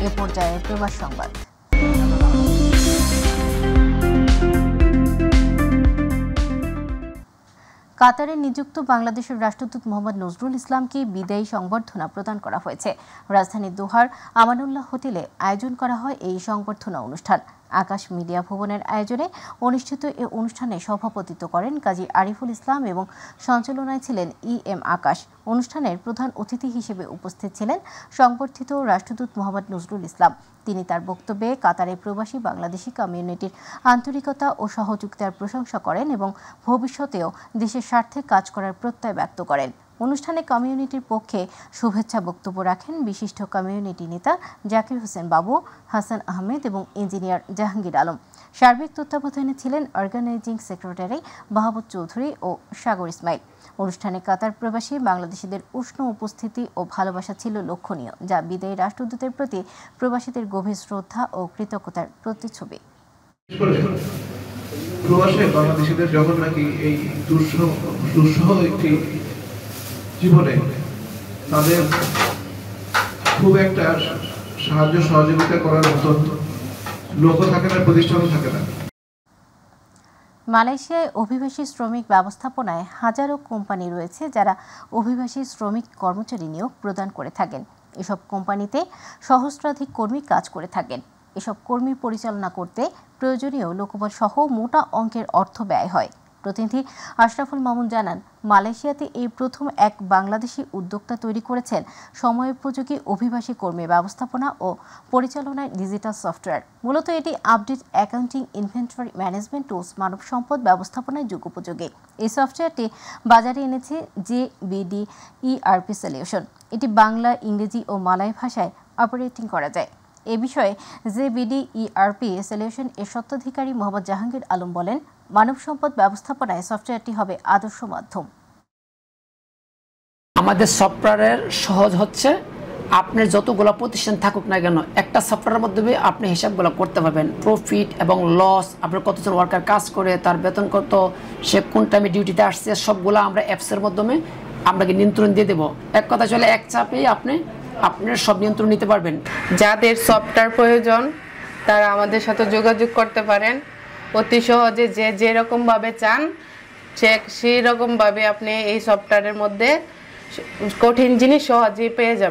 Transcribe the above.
এ পর্যায়ে প্রবাস সংবাদ। কাতারে নিযুক্ত বাংলাদেশের রাষ্ট্রদূত মোহাম্মদ নজরুল ইসলামকে বিদায়ী সংবর্ধনা প্রদান করা হয়েছে। রাজধানী দোহার আমানুল্লাহ হোটেলে আয়োজন করা হয় এই সংবর্ধনা অনুষ্ঠান। আকাশ মিডিয়া ভবনের আয়োজনে অনুষ্ঠিত এ অনুষ্ঠানে সভাপতিত্ব করেন কাজী আরিফুল ইসলাম এবং সঞ্চালনায় ছিলেন EM আকাশ। অনুষ্ঠানের প্রধান অতিথি হিসেবে উপস্থিত ছিলেন সংবর্ধিত রাষ্ট্রদূত মোহাম্মদ নজরুল ইসলাম। তিনি তার বক্তব্যে কাতারে প্রবাসী বাংলাদেশি কমিউনিটির আন্তরিকতা ও সহযোগিতার প্রশংসা করেন এবং ভবিষ্যতেও দেশের স্বার্থে কাজ করার প্রত্যয় ব্যক্ত করেন। অনুষ্ঠানে কমিউনিটির পক্ষে শুভেচ্ছা বক্তব্য রাখেন বিশিষ্ট কমিউনিটি নেতা জাকির হোসেন বাবু, হাসান আহমেদ এবং ইঞ্জিনিয়ার জাহাঙ্গীর আলম। সার্বিক তত্ত্বাবধানে ছিলেন অর্গানাইজিং সেক্রেটারি বাহাবুদ চৌধুরী ও সাগর ইসমাইল। অনুষ্ঠানে কাতার প্রবাসী বাংলাদেশিদের উষ্ণ উপস্থিতি ও ভালোবাসা ছিল লক্ষণীয়, যা বিদায়ী রাষ্ট্রদূতের প্রতি প্রবাসীদের গভীর শ্রদ্ধা ও কৃতজ্ঞতার প্রতিচ্ছবি। প্রবাসে বাংলাদেশিদের যখন নাকি এই দুঃসহ একটি জীবনে তাদের খুব একটা সাহায্য সহযোগিতা করার মতো লোকও থাকে না, প্রতিষ্ঠানও থাকে না। মালয়েশিয়ায় অভিবাসী শ্রমিক ব্যবস্থাপনায় হাজারো কোম্পানি রয়েছে যারা অভিবাসী শ্রমিক কর্মচারী নিয়োগ প্রদান করে থাকেন। এসব কোম্পানিতে সহস্রাধিক কর্মী কাজ করে থাকেন। এসব কর্মী পরিচালনা করতে প্রয়োজনীয় লোকবল সহ মোটা অঙ্কের অর্থ ব্যয় হয়। প্রতিনিধি আশরাফুল মামুন জানান, মালয়েশিয়াতে এই প্রথম এক বাংলাদেশি উদ্যোক্তা তৈরি করেছেন সময়োপযোগী অভিবাসী কর্মী ব্যবস্থাপনা ও পরিচালনার ডিজিটাল সফটওয়্যার। মূলত এটি update accounting, inventory management tools, মানব সম্পদ ব্যবস্থাপনায় যুগোপযোগী। এই সফটওয়্যারটি বাজারে এনেছে JBD ERP সলিউশন। এটি বাংলা, ইংরেজি ও মালয় ভাষায় অপারেটিং করা যায়। এ বিষয়ে JBD ERP সলিউশন এর স্বত্বাধিকারী মোহাম্মদ জাহাঙ্গীর আলম বলেন, মানব সম্পদ ব্যবস্থাপনায় সফটওয়্যারটি হবে আদর্শ মাধ্যম। আমাদের সফটওয়্যারের সহজ হচ্ছে, আপনার যতগুলো প্রতিষ্ঠান থাকুক না কেন, একটা সফটওয়্যারের মাধ্যমে আপনি হিসাবগুলো করতে পারবেন। প্রফিট এবং লস, আপনার কতজন ওয়ার্কার কাজ করে, তার বেতন কত, সে কোন টাইমে ডিউটিতে আসছে, সবগুলো আমরা অ্যাপসের মাধ্যমে আপনাকে নিয়ন্ত্রণ দিয়ে দেবো। এক কথা চলে, এক চাপেই আপনার সব নিয়ন্ত্রণ নিতে পারবেন। যাদের সফটওয়্যার প্রয়োজন তারা আমাদের সাথে যোগাযোগ করতে পারেন। অতি সহজে যে যেরকমভাবে চান সেই রকমভাবে আপনি এই সফটওয়্যারের মধ্যে কঠিন জিনিস সহজেই পেয়ে যাবেন।